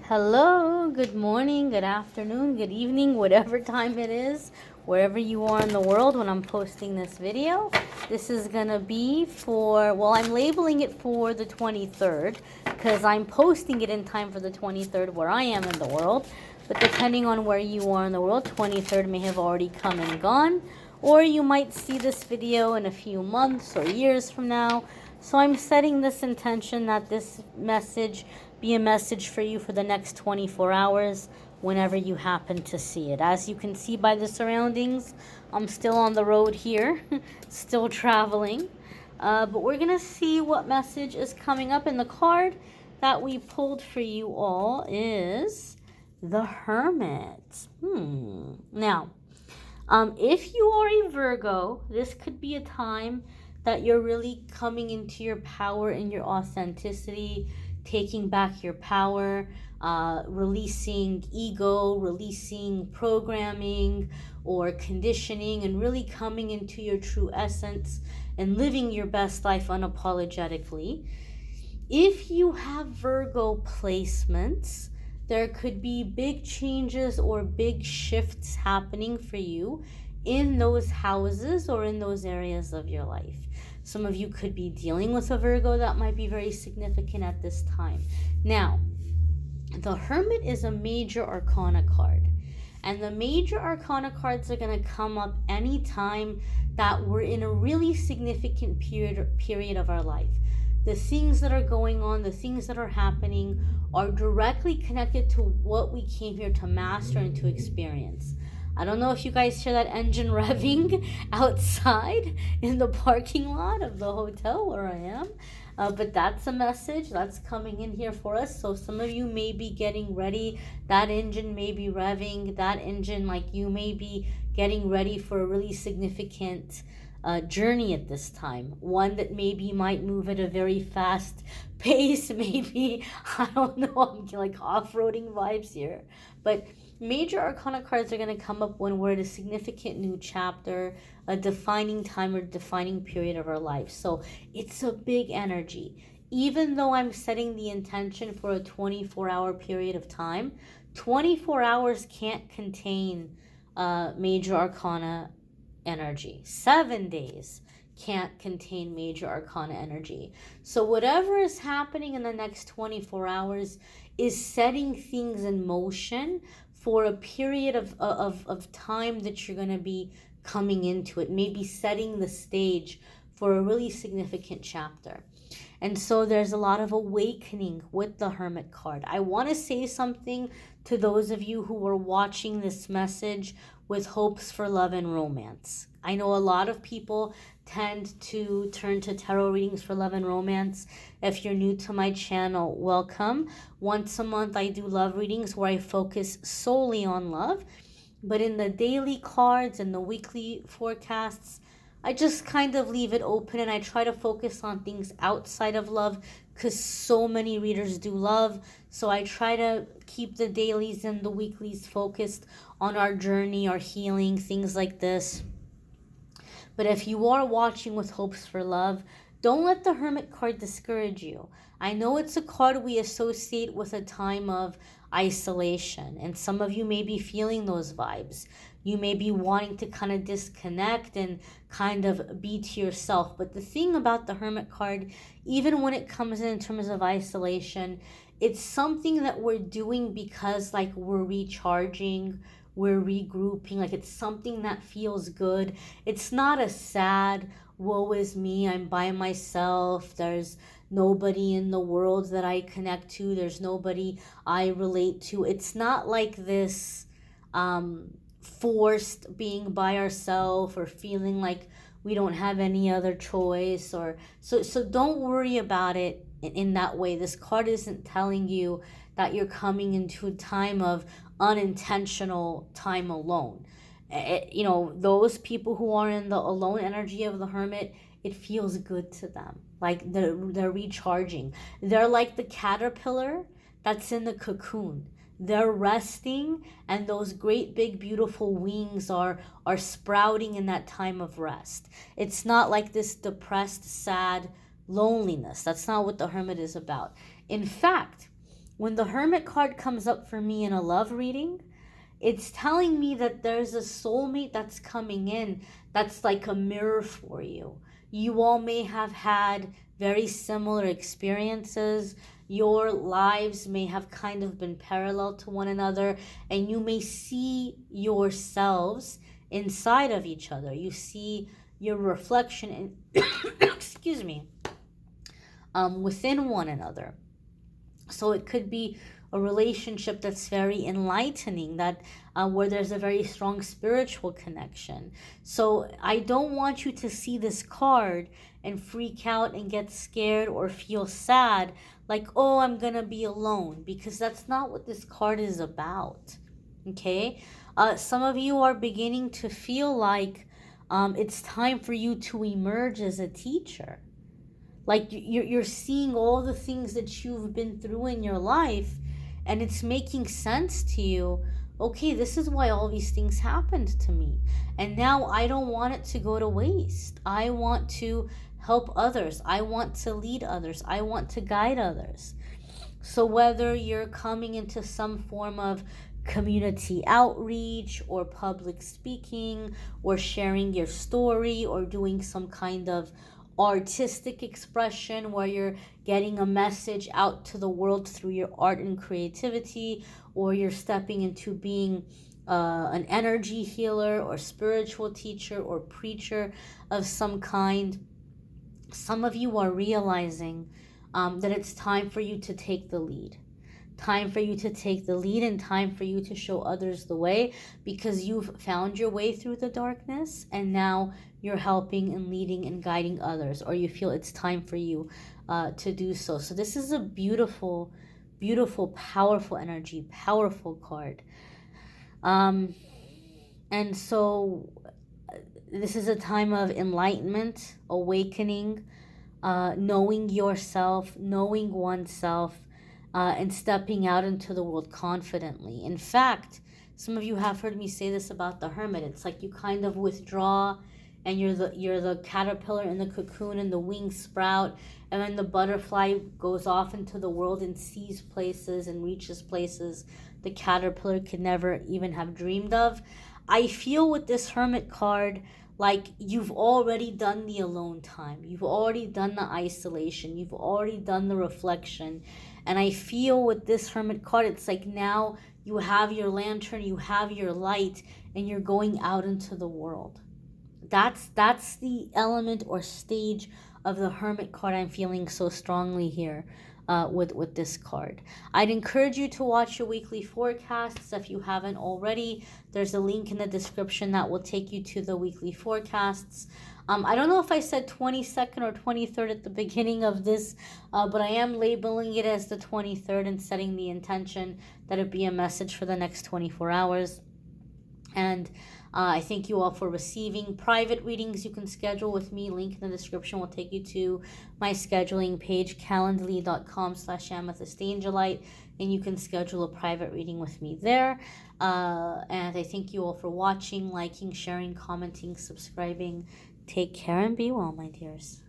Hello, good morning, good afternoon, good evening, whatever time it is, wherever you are in the world when I'm posting this video. This is going to be I'm labeling it for the 23rd because I'm posting it in time for the 23rd where I am in the world. But depending on where you are in the world, 23rd may have already come and gone, or you might see this video in a few months or years from now. So I'm setting this intention that this message be a message for you for the next 24 hours whenever you happen to see it. As you can see by the surroundings, I'm still on the road here, still traveling. But we're going to see what message is coming up. And the card that we pulled for you all is the Hermit. Now, if you are a Virgo, this could be a time that you're really coming into your power and your authenticity, taking back your power, releasing ego, releasing programming or conditioning, and really coming into your true essence and living your best life unapologetically. If you have Virgo placements, there could be big changes or big shifts happening for you in those houses or in those areas of your life. Some of you could be dealing with a Virgo that might be very significant at this time. Now, the Hermit is a major arcana card. And the major arcana cards are going to come up anytime that we're in a really significant period of our life. The things that are going on, the things that are happening are directly connected to what we came here to master and to experience. I don't know if you guys hear that engine revving outside in the parking lot of the hotel where I am. But that's a message that's coming in here for us. So some of you may be getting ready. That engine may be revving. That engine, like you may be getting ready for a really significant journey at this time. One that maybe might move at a very fast pace. Maybe, I don't know, I'm like off-roading vibes here. But major arcana cards are going to come up when we're at a significant new chapter, a defining time or defining period of our life. So it's a big energy. Even though I'm setting the intention for a 24-hour period of time, 24 hours can't contain major arcana energy. 7 days can't contain major arcana energy. So whatever is happening in the next 24 hours is setting things in motion for a period of time that you're going to be coming into it, maybe setting the stage for a really significant chapter. And so there's a lot of awakening with the Hermit card. I want to say something to those of you who are watching this message with hopes for love and romance. I know a lot of people tend to turn to tarot readings for love and romance. If you're new to my channel, welcome. Once a month, I do love readings where I focus solely on love. But in the daily cards and the weekly forecasts, I just kind of leave it open and I try to focus on things outside of love because so many readers do love. So I try to keep the dailies and the weeklies focused on our journey, our healing, things like this. But if you are watching with hopes for love, don't let the Hermit card discourage you. I know it's a card we associate with a time of isolation, and some of you may be feeling those vibes. You may be wanting to kind of disconnect and kind of be to yourself. But the thing about the Hermit card, even when it comes in terms of isolation, it's something that we're doing because like we're recharging, we're regrouping, like it's something that feels good. It's not a sad, woe is me, I'm by myself, there's nobody in the world that I connect to, there's nobody I relate to. It's not like this forced being by ourselves or feeling like we don't have any other choice, or so don't worry about it in that way. This card isn't telling you that you're coming into a time of unintentional time alone. Those people who are in the alone energy of the Hermit, it feels good to them. Like they're recharging. They're like the caterpillar that's in the cocoon. They're resting, and those great big beautiful wings are sprouting in that time of rest. It's not like this depressed, sad loneliness. That's not what the Hermit is about. In fact, when the Hermit card comes up for me in a love reading, it's telling me that there's a soulmate that's coming in that's like a mirror for you. You all may have had very similar experiences. Your lives may have kind of been parallel to one another, and you may see yourselves inside of each other. You see your reflection in excuse me, within one another. So it could be a relationship that's very enlightening, that where there's a very strong spiritual connection. So I don't want you to see this card and freak out and get scared or feel sad, like, oh, I'm gonna be alone, because that's not what this card is about. Okay? Some of you are beginning to feel like it's time for you to emerge as a teacher. Like you're seeing all the things that you've been through in your life, and it's making sense to you. Okay, this is why all these things happened to me. And now I don't want it to go to waste. I want to help others. I want to lead others. I want to guide others. So whether you're coming into some form of community outreach or public speaking or sharing your story or doing some kind of artistic expression where you're getting a message out to the world through your art and creativity, or you're stepping into being an energy healer or spiritual teacher or preacher of some kind, some of you are realizing that it's time for you to take the lead. Time for you to take the lead, and time for you to show others the way, because you've found your way through the darkness and now you're helping and leading and guiding others, or you feel it's time for you to do so. So this is a beautiful, beautiful, powerful energy, powerful card. And so this is a time of enlightenment, awakening, knowing yourself, knowing oneself, and stepping out into the world confidently. In fact, some of you have heard me say this about the Hermit. It's like you kind of withdraw, and you're the caterpillar in the cocoon, and the wings sprout, and then the butterfly goes off into the world and sees places and reaches places the caterpillar could never even have dreamed of. I feel with this Hermit card, like you've already done the alone time. You've already done the isolation. You've already done the reflection. And I feel with this Hermit card, it's like now you have your lantern, you have your light, and you're going out into the world. That's the element or stage of the Hermit card I'm feeling so strongly here with this card. I'd encourage you to watch your weekly forecasts if you haven't already. There's a link in the description that will take you to the weekly forecasts. I don't know if I said 22nd or 23rd at the beginning of this, but I am labeling it as the 23rd and setting the intention that it be a message for the next 24 hours. And I thank you all for receiving. Private readings you can schedule with me. Link in the description will take you to my scheduling page, calendly.com/amethystangelite, and you can schedule a private reading with me there. And I thank you all for watching, liking, sharing, commenting, subscribing. Take care and be well, my dears.